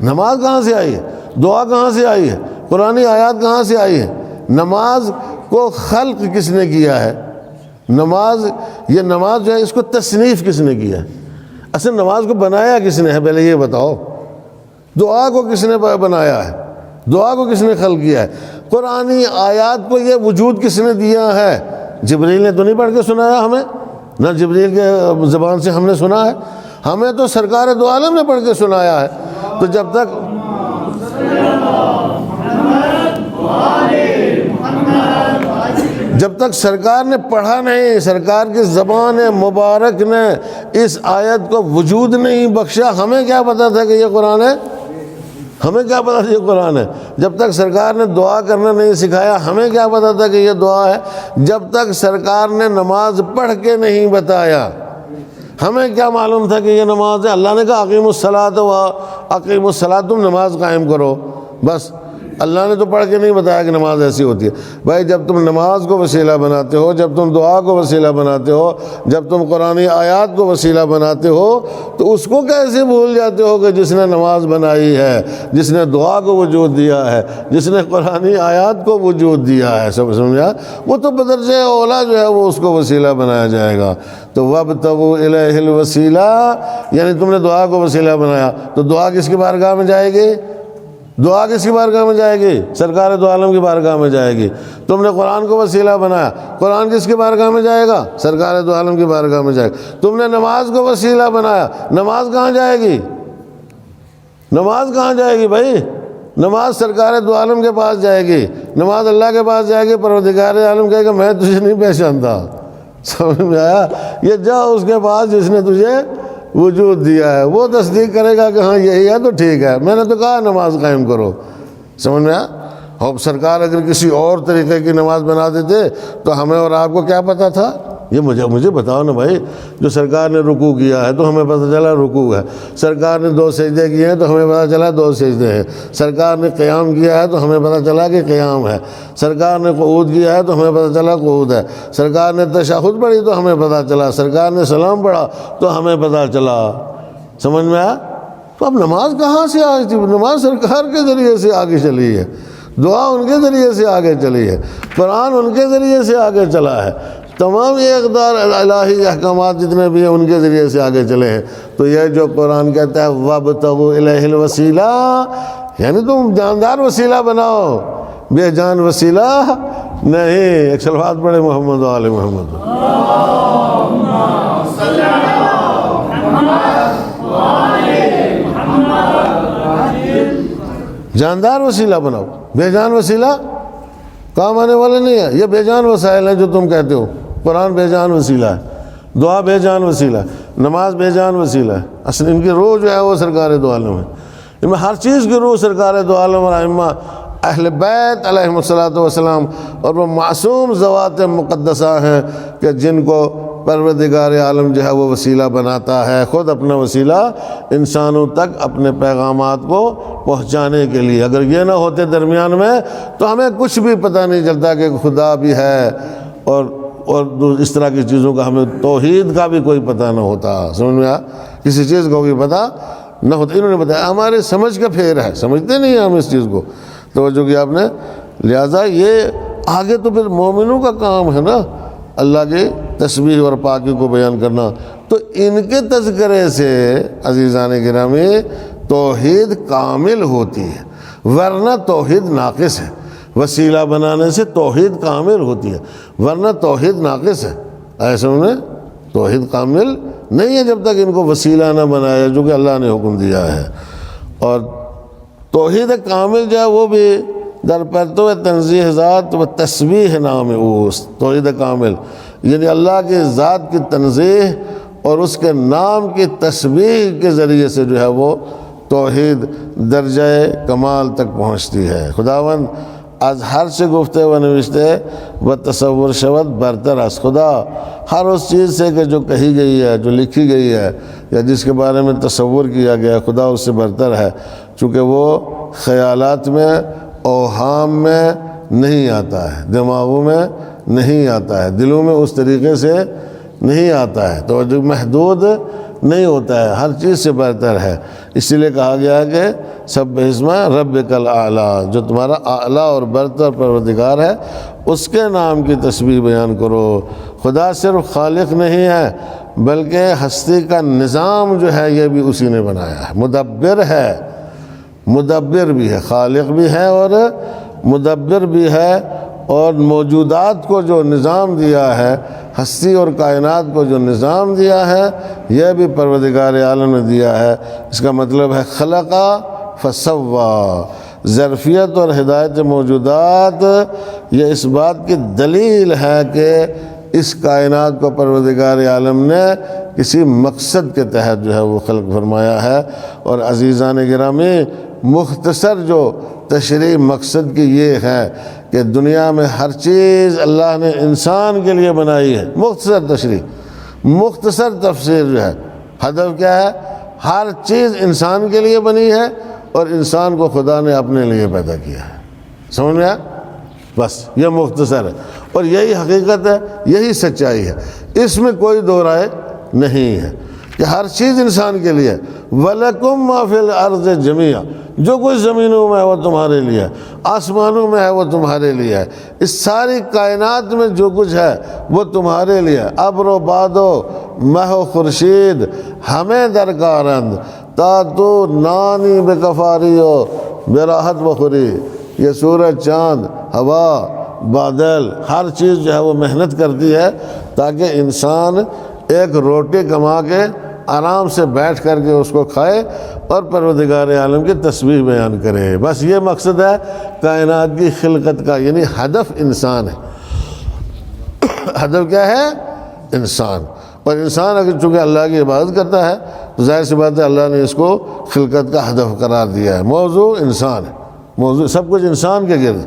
نماز کہاں سے آئی ہے؟ دعا کہاں سے آئی ہے؟ قرآن آیات کہاں سے آئی ہے؟ نماز کو خلق کس نے کیا ہے؟ نماز، یہ نماز جو ہے اس کو تصنیف کس نے کیا ہے؟ اصل نماز کو بنایا کس نے ہے؟ پہلے یہ بتاؤ۔ دعا کو کس نے بنایا ہے؟ دعا کو کس نے خلق کیا ہے؟ قرآنی آیات کو یہ وجود کس نے دیا ہے؟ جبریل نے تو نہیں پڑھ کے سنایا ہمیں، نہ جبریل کے زبان سے ہم نے سنا ہے، ہمیں تو سرکار دو عالم نے پڑھ کے سنایا ہے۔ تو جب تک سرکار نے پڑھا نہیں، سرکار کی زبان مبارک نے اس آیت کو وجود نہیں بخشا، ہمیں کیا پتا تھا کہ یہ قرآن ہے؟ ہمیں کیا پتا تھا یہ قرآن ہے؟ جب تک سرکار نے دعا کرنا نہیں سکھایا، ہمیں کیا پتا تھا کہ یہ دعا ہے؟ جب تک سرکار نے نماز پڑھ کے نہیں بتایا، ہمیں کیا معلوم تھا کہ یہ نماز ہے؟ اللہ نے کہا اقیموا الصلاۃ، تم نماز قائم کرو، بس۔ اللہ نے تو پڑھ کے نہیں بتایا کہ نماز ایسی ہوتی ہے۔ بھائی جب تم نماز کو وسیلہ بناتے ہو، جب تم دعا کو وسیلہ بناتے ہو، جب تم قرآن آیات کو وسیلہ بناتے ہو، تو اس کو کیسے بھول جاتے ہو کہ جس نے نماز بنائی ہے، جس نے دعا کو وجود دیا ہے، جس نے قرآن آیات کو وجود دیا ہے، سب سمجھا؟ وہ تو بدرجہ اولا جو ہے وہ اس کو وسیلہ بنایا جائے گا۔ تو وَابْتَغُوا إِلَيْهِ الْوَسِيلَةَ، یعنی تم نے دعا کو وسیلہ بنایا تو دعا کس کی بارگاہ میں جائے گی؟ دعا کس کی بارگاہ میں جائے گی؟ سرکار دو عالم کی بارگاہ میں جائے گی۔ تم نے قرآن کو وسیلہ بنایا، قرآن کس کی بارگاہ میں جائے گا؟ سرکار دو عالم کی بارگاہ میں جائے گا۔ تم نے نماز کو وسیلہ بنایا، نماز کہاں جائے گی؟ نماز کہاں جائے گی بھائی؟ نماز سرکار دو عالم کے پاس جائے گی، نماز اللہ کے پاس جائے گی، پروردگار عالم کہے گا میں تجھے نہیں پہچانتا، سمجھ میں آیا؟ یہ جا اس کے پاس جس نے تجھے وجود دیا ہے، وہ تصدیق کرے گا کہ ہاں یہی ہے تو ٹھیک ہے، میں نے تو کہا نماز قائم کرو۔ سمجھ میں آیا؟ اور سرکار اگر کسی اور طریقے کی نماز بنا دیتے تو ہمیں اور آپ کو کیا پتہ تھا؟ یہ مجھے بتاؤ نا بھائی، جو سرکار نے رکوع کیا ہے تو ہمیں پتہ چلا رکوع ہے، سرکار نے 2 سجدے کیے ہیں تو ہمیں پتہ چلا 2 سجدے ہیں، سرکار نے قیام کیا ہے تو ہمیں پتہ چلا کہ قیام ہے، سرکار نے قعود کیا ہے تو ہمیں پتہ چلا قعود ہے، سرکار نے تشہد پڑھی تو ہمیں پتہ چلا، سرکار نے سلام پڑھا تو ہمیں پتہ چلا۔ سمجھ میں آیا؟ تو اب نماز کہاں سے آئی تھی؟ نماز سرکار کے ذریعے سے آگے چلی ہے، دعا ان کے ذریعے سے آگے چلی ہے، قرآن ان کے ذریعے سے آگے چلا ہے، تمام یہ اقدار الہی احکامات جتنے بھی ہیں ان کے ذریعے سے آگے چلے ہیں۔ تو یہ جو قرآن کہتا ہے وَابْتَغُوا إِلَيْهِ الْوَسِيلَةَ، یعنی تم جاندار وسیلہ بناؤ، بے جان وسیلہ نہیں۔ ایک صلوات پڑھے محمد و آل محمد۔ جاندار وسیلہ بناؤ، بے جان وسیلہ کام آنے والا نہیں ہے۔ یہ بے جان وسائل ہیں جو تم کہتے ہو، قرآن بے جان وسیلہ ہے، دعا بے جان وسیلہ ہے، نماز بے جان وسیلہ ہے۔ اصل ان کی روح جو ہے وہ سرکار دو عالم ہے، ان میں ہر چیز کی روح سرکار دو عالم اور ائمہ اہل بیت علیہم الصلوۃ والسلام، اور وہ معصوم ذوات مقدسہ ہیں کہ جن کو پروردگار عالم جو ہے وہ وسیلہ بناتا ہے، خود اپنا وسیلہ انسانوں تک اپنے پیغامات کو پہنچانے کے لیے۔ اگر یہ نہ ہوتے درمیان میں تو ہمیں کچھ بھی پتہ نہیں چلتا کہ خدا بھی ہے، اور اس طرح کی چیزوں کا ہمیں توحید کا بھی کوئی پتہ نہ ہوتا۔ سمجھ میں آیا؟ کسی چیز کا کوئی پتہ نہ ہوتا۔ انہوں نے بتایا ہمارے سمجھ کا پھیر ہے، سمجھتے نہیں ہیں ہم اس چیز کو، توجہ کیا آپ نے۔ لہٰذا یہ آگے تو پھر مومنوں کا کام ہے نا اللہ کی تسبیح اور پاکی کو بیان کرنا۔ تو ان کے تذکرے سے عزیزان گرامی توحید کامل ہوتی ہے، ورنہ توحید ناقص ہے۔ وسیلہ بنانے سے توحید کامل ہوتی ہے، ورنہ توحید ناقص ہے۔ ایسے میں توحید کامل نہیں ہے جب تک ان کو وسیلہ نہ بنایا جو کہ اللہ نے حکم دیا ہے۔ اور توحید کامل جو ہے وہ بھی در پرتو تنزیہ ذات و تسبیح نام اوس۔ توحید کامل یعنی اللہ کی ذات کی تنزیح اور اس کے نام کی تسبیح کے ذریعے سے جو ہے وہ توحید درجہ کمال تک پہنچتی ہے۔ خداوند از ہر سے گفتے و نوشتے و تصور شود برتر از، خدا ہر اس چیز سے کہ جو کہی گئی ہے، جو لکھی گئی ہے یا جس کے بارے میں تصور کیا گیا، خدا اس سے برتر ہے، چونکہ وہ خیالات میں اوہام میں نہیں آتا ہے، دماغوں میں نہیں آتا ہے، دلوں میں اس طریقے سے نہیں آتا ہے، تو جو محدود نہیں ہوتا ہے، ہر چیز سے برتر ہے۔ اسی لیے کہا گیا ہے کہ سب اسم ربک الاعلیٰ، جو تمہارا اعلیٰ اور برتر پروردگار ہے اس کے نام کی تسبیح بیان کرو۔ خدا صرف خالق نہیں ہے بلکہ ہستی کا نظام جو ہے یہ بھی اسی نے بنایا ہے، مدبر ہے، مدبر بھی ہے، خالق بھی ہے اور مدبر بھی ہے، اور موجودات کو جو نظام دیا ہے، ہستی اور کائنات کو جو نظام دیا ہے یہ بھی پروردگار عالم نے دیا ہے۔ اس کا مطلب ہے خلقا فسوا، ظرفیت اور ہدایت موجودات یہ اس بات کی دلیل ہے کہ اس کائنات کو پروردگار عالم نے کسی مقصد کے تحت جو ہے وہ خلق فرمایا ہے۔ اور عزیزان گرامی مختصر جو تشریح مقصد کی یہ ہے کہ دنیا میں ہر چیز اللہ نے انسان کے لیے بنائی ہے۔ مختصر تشریح، مختصر تفسیر جو ہے، ہدف کیا ہے؟ ہر چیز انسان کے لیے بنی ہے اور انسان کو خدا نے اپنے لیے پیدا کیا ہے۔ سمجھ میں آیا؟ بس یہ مختصر ہے، اور یہی حقیقت ہے، یہی سچائی ہے، اس میں کوئی دو رائے نہیں ہے کہ ہر چیز انسان کے لیے۔ وَلَكُمْ مَا فِي الْأَرْضِ جَمِيعًا، جو کچھ زمینوں میں ہے وہ تمہارے لیے ہے، آسمانوں میں ہے وہ تمہارے لیے ہے، اس ساری کائنات میں جو کچھ ہے وہ تمہارے لیے ہے۔ ابر و باد و مہ و خورشید ہمیں درکارند، تا تو نانی بے کفاری و بے راحت بخوری، یہ سورج، چاند، ہوا، بادل، ہر چیز جو ہے وہ محنت کرتی ہے تاکہ انسان ایک روٹی کما کے آرام سے بیٹھ کر کے اس کو کھائے اور پروردگار عالم کی تسبیح بیان کرے۔ بس یہ مقصد ہے کائنات کی خلقت کا، یعنی ہدف انسان ہے۔ ہدف کیا ہے؟ انسان. اور انسان اگر چونکہ اللہ کی عبادت کرتا ہے تو ظاہر سی بات ہے اللہ نے اس کو خلقت کا ہدف قرار دیا ہے. موضوع انسان ہے, موضوع سب کچھ انسان کے گرد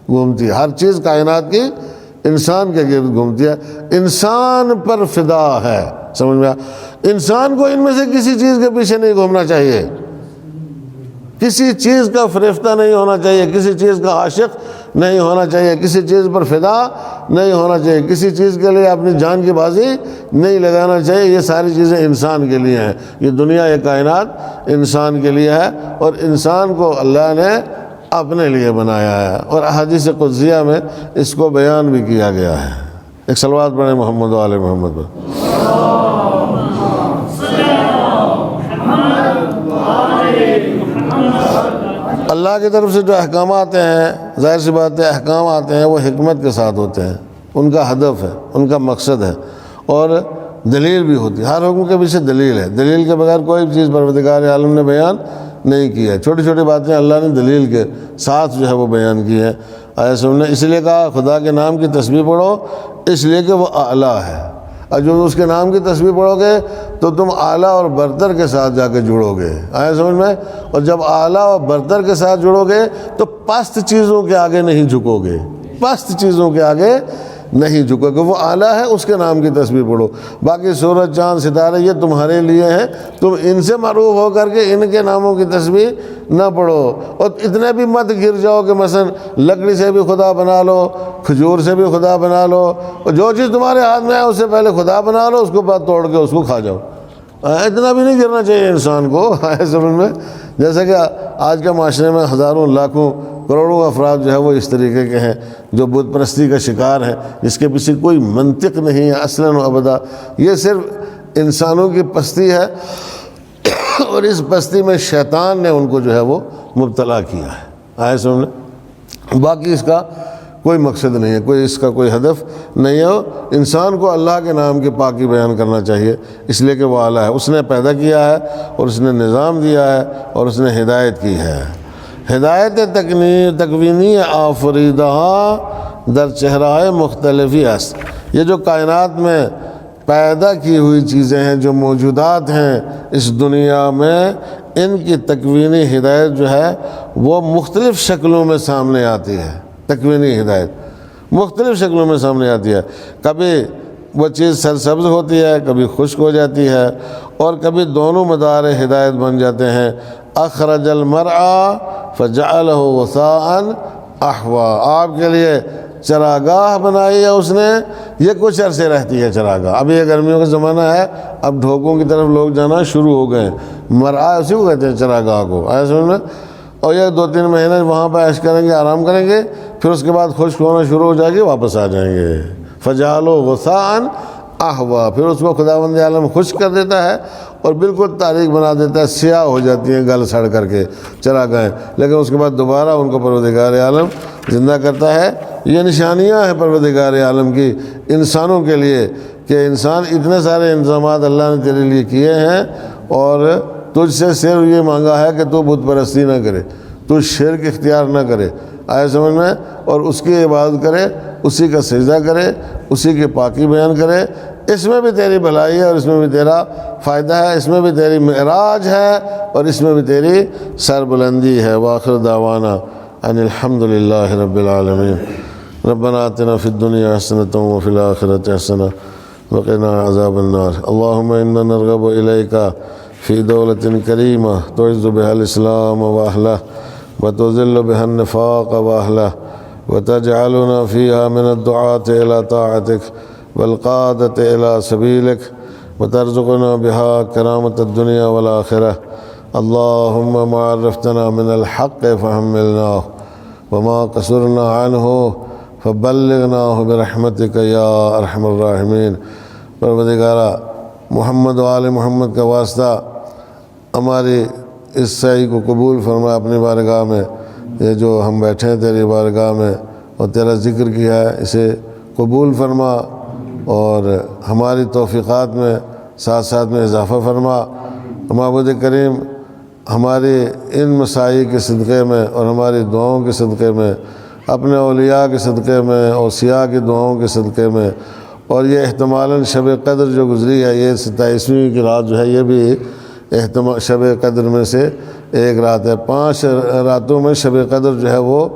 گھومتی ہے, ہر چیز کائنات کی انسان کے گرد گھومتی ہے, انسان پر فدا ہے. سمجھ میں انسان کو ان میں سے کسی چیز کے پیچھے نہیں گھومنا چاہیے, کسی چیز کا فریفتہ نہیں ہونا چاہیے, کسی چیز کا عاشق نہیں ہونا چاہیے, کسی چیز پر فدا نہیں ہونا چاہیے, کسی چیز کے لیے اپنی جان کی بازی نہیں لگانا چاہیے. یہ ساری چیزیں انسان کے لیے ہیں, یہ دنیا یہ کائنات انسان کے لیے ہے, اور انسان کو اللہ نے اپنے لیے بنایا ہے. اور احادیث قدسیہ میں اس کو بیان بھی کیا گیا ہے. ایک صلوات پڑھیں محمد و آل محمد پر. اللہ کی طرف سے جو احکام آتے ہیں, ظاہر سی بات ہے احکام آتے ہیں وہ حکمت کے ساتھ ہوتے ہیں, ان کا ہدف ہے, ان کا مقصد ہے, اور دلیل بھی ہوتی ہے. ہر حکم کے پیچھے دلیل ہے, دلیل کے بغیر کوئی چیز پروردگار عالم نے بیان نہیں کی ہے. چھوٹی چھوٹی باتیں اللہ نے دلیل کے ساتھ جو ہے وہ بیان کی ہے. سننے اس لیے کہا خدا کے نام کی تسبیح پڑھو, اس لیے کہ وہ اعلیٰ ہے, اور جو اس کے نام کی تسبیح پڑھو گے تو تم اعلیٰ اور برتر کے ساتھ جا کے جڑو گے. آئے سمجھ میں؟ اور جب اعلیٰ اور برتر کے ساتھ جڑو گے تو پست چیزوں کے آگے نہیں جھکو گے, پست چیزوں کے آگے نہیں جھکو گے. وہ اعلیٰ ہے, اس کے نام کی تسبیح پڑھو. باقی سورج چاند ستارے یہ تمہارے لیے ہیں, تم ان سے معروف ہو کر کے ان کے ناموں کی تسبیح نہ پڑھو. اور اتنے بھی مت گر جاؤ کہ مثلا لکڑی سے بھی خدا بنا لو, کھجور سے بھی خدا بنا لو, اور جو چیز تمہارے ہاتھ میں ہے اس سے پہلے خدا بنا لو, اس کو بعد توڑ کے اس کو کھا جاؤ. اتنا بھی نہیں گرنا چاہیے انسان کو. سمجھ میں؟ جیسے کہ آج کے معاشرے میں ہزاروں لاکھوں کروڑوں افراد جو ہے وہ اس طریقے کے ہیں جو بت پرستی کا شکار ہیں, جس کے پیچھے کوئی منطق نہیں ہے اصلاً و ابدا. یہ صرف انسانوں کی پستی ہے, اور اس پستی میں شیطان نے ان کو جو ہے وہ مبتلا کیا ہے. آئے سمجھ میں؟ باقی اس کا کوئی مقصد نہیں ہے, کوئی اس کا کوئی ہدف نہیں ہے. انسان کو اللہ کے نام کی پاکی بیان کرنا چاہیے, اس لیے کہ وہ اعلیٰ ہے, اس نے پیدا کیا ہے اور اس نے نظام دیا ہے اور اس نے ہدایت کی ہے. ہدایت تکوینی آفریدہ در چہرائے مختلفی است. یہ جو کائنات میں پیدا کی ہوئی چیزیں ہیں, جو موجودات ہیں اس دنیا میں, ان کی تکوینی ہدایت جو ہے وہ مختلف شکلوں میں سامنے آتی ہے. تکوینی ہدایت مختلف شکلوں میں سامنے آتی ہے. کبھی وہ چیز سرسبز ہوتی ہے, کبھی خشک ہو جاتی ہے, اور کبھی دونوں مدار ہدایت بن جاتے ہیں. اخرج المرعى فجعلہ غثاء احوا. آپ کے لیے چراگاہ بنائی ہے اس نے, یہ کچھ عرصے رہتی ہے چراگاہ. اب یہ گرمیوں کا زمانہ ہے, اب ڈھوکوں کی طرف لوگ جانا شروع ہو گئے. مرعا اسی کو کہتے ہیں چراگاہ کو. آیا سمجھ میں؟ اور یہ 2-3 مہینے وہاں پہ عیش کریں گے, آرام کریں گے, پھر اس کے بعد خشک ہونا شروع ہو جائے گی, واپس آ جائیں گے. فجعلہ غثاء احوا. پھر اس کو خداوند عالم خشک کر دیتا ہے اور بالکل تاریک بنا دیتا ہے, سیاہ ہو جاتی ہیں گل سڑ کر کے چراگاہیں. لیکن اس کے بعد دوبارہ ان کو پروردگار عالم زندہ کرتا ہے. یہ نشانیاں ہیں پروردگار عالم کی انسانوں کے لیے کہ انسان اتنے سارے انتظامات اللہ نے تیرے لیے کیے ہیں, اور تجھ سے صرف یہ مانگا ہے کہ تو بت پرستی نہ کرے, تو شرک اختیار نہ کرے. آئے سمجھ میں؟ اور اس کی عبادت کرے, اسی کا سجدہ کرے, اسی کی پاکی بیان کرے. اس میں بھی تیری بھلائی ہے اور اس میں بھی تیرا فائدہ ہے, اس میں بھی تیری معراج ہے اور اس میں بھی تیری سربلندی ہے. وآخر دعوانا ان الحمد للہ رب العالمین. ربنا آتنا فی الدنیا حسنۃ وفی الآخرۃ حسنۃ وقنا عذاب النار. اللہم انا نرغب الیک فی دولۃ کریمہ تعز بها الاسلام واہلہ وتذل بها النفاق واہلہ وتجعلنا فیہا من الدعاة الى طاعتک والقادة إلى سبيلك وترزقنا بها كرامة الدنيا والآخرة. اللهم ما عرفتنا من الحق فحملناه وما قصرنا عنه فبلغناه برحمتك يا أرحم الراحمين. پروردگارا محمد و آل محمد کا واسطہ ہماری اس سعی کو قبول فرما اپنی بارگاہ میں. یہ جو ہم بیٹھے ہیں تیری بارگاہ میں اور تیرا ذکر کیا ہے, اسے قبول فرما اور ہماری توفیقات میں ساتھ ساتھ میں اضافہ فرما. معبود کریم, ہماری ان مسائی کے صدقے میں اور ہماری دعاؤں کے صدقے میں, اپنے اولیاء کے صدقے میں, اوصیاء کی دعاؤں کے صدقے میں, اور یہ احتمالاً شب قدر جو گزری ہے، یہ 27ویں کی رات جو ہے، یہ بھی شب قدر میں سے ایک رات ہے۔ 5 راتوں میں شب قدر جو ہے وہ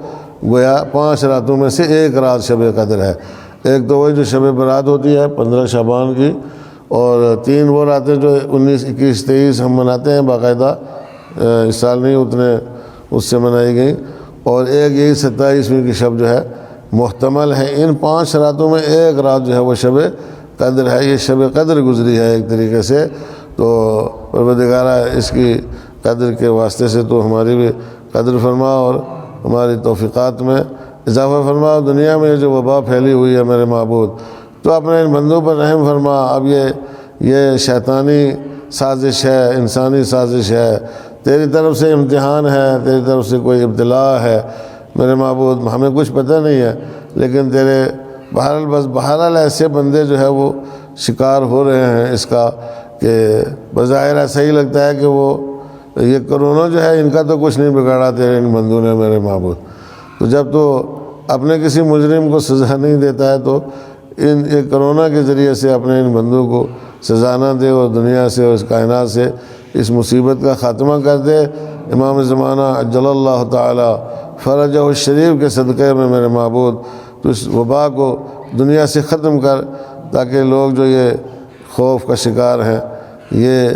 گویا 5 راتوں میں سے ایک رات شب قدر ہے۔ ایک تو وہی جو شب برات ہوتی ہے 15 شعبان کی، اور 3 وہ راتیں جو 19، 21، 23 ہم مناتے ہیں باقاعدہ، اس سال نہیں اتنے اس سے منائی گئی، اور ایک یہی 27ویں کی شب جو ہے محتمل ہے۔ ان 5 راتوں میں ایک رات جو ہے وہ شب قدر ہے، یہ شب قدر گزری ہے ایک طریقے سے۔ تو پروردگارہ اس کی قدر کے واسطے سے تو ہماری بھی قدر فرما اور ہماری توفیقات میں اضافہ فرما۔ دنیا میں جو وبا پھیلی ہوئی ہے میرے معبود، تو اپنے ان بندوں پر رحم فرما۔ اب یہ شیطانی سازش ہے، انسانی سازش ہے، تیری طرف سے امتحان ہے، تیری طرف سے کوئی ابتلا ہے میرے معبود، ہمیں کچھ پتہ نہیں ہے، لیکن تیرے بہرحال ایسے بندے جو ہے وہ شکار ہو رہے ہیں اس کا کہ بظاہر ایسا ہی لگتا ہے کہ وہ یہ کرونا جو ہے ان کا تو کچھ نہیں بگاڑا تیرے ان بندوں نے میرے معبود۔ تو جب تو اپنے کسی مجرم کو سزا نہیں دیتا ہے تو یہ کرونا کے ذریعے سے اپنے ان بندوں کو سزا نہ دے، اور دنیا سے اور اس کائنات سے اس مصیبت کا خاتمہ کر دے۔ امام زمانہ عجل اللہ تعالی فرجہ الشریف کے صدقے میں میرے معبود تو اس وبا کو دنیا سے ختم کر، تاکہ لوگ جو یہ خوف کا شکار ہیں یہ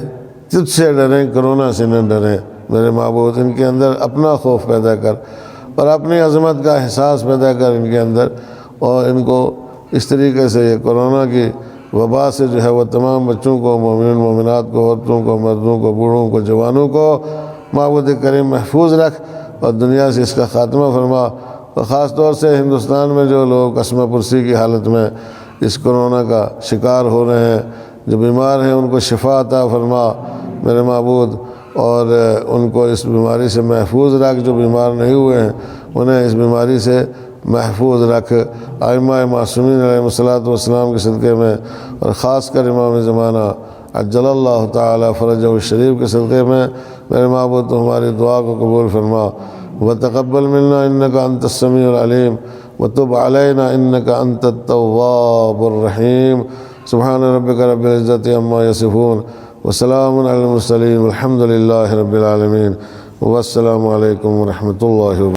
تجھ سے ڈریں، کرونا سے نہ ڈریں میرے معبود۔ ان کے اندر اپنا خوف پیدا کر اور اپنی عظمت کا احساس پیدا کر ان کے اندر، اور ان کو اس طریقے سے یہ کرونا کی وبا سے جو ہے وہ تمام بچوں کو، مومنین مومنات کو، عورتوں کو، مردوں کو، بوڑھوں کو، جوانوں کو معبود کریم محفوظ رکھ اور دنیا سے اس کا خاتمہ فرما۔ اور خاص طور سے ہندوستان میں جو لوگ عصمہ پرسی کی حالت میں اس کرونا کا شکار ہو رہے ہیں، جو بیمار ہیں، ان کو شفا عطا فرما میرے معبود، اور ان کو اس بیماری سے محفوظ رکھ۔ جو بیمار نہیں ہوئے ہیں انہیں اس بیماری سے محفوظ رکھ۔ ائمہ معصومین علیہ الصلوۃ والسلام کے صدقے میں، اور خاص کر امام زمانہ عجل اللہ تعالی فرجہ الشریف کے صدقے میں میرے معبود تو ہماری دعا کو قبول فرما۔ وتقبل منا انک انت السمیع العلیم وتب علینا انک انت التواب الرحیم۔ سبحان ربک رب العزۃ عما یصفون وسلام علی المرسلین والحمد للہ رب العالمین، والسلام علیکم ورحمۃ اللہ وبرکاتہ۔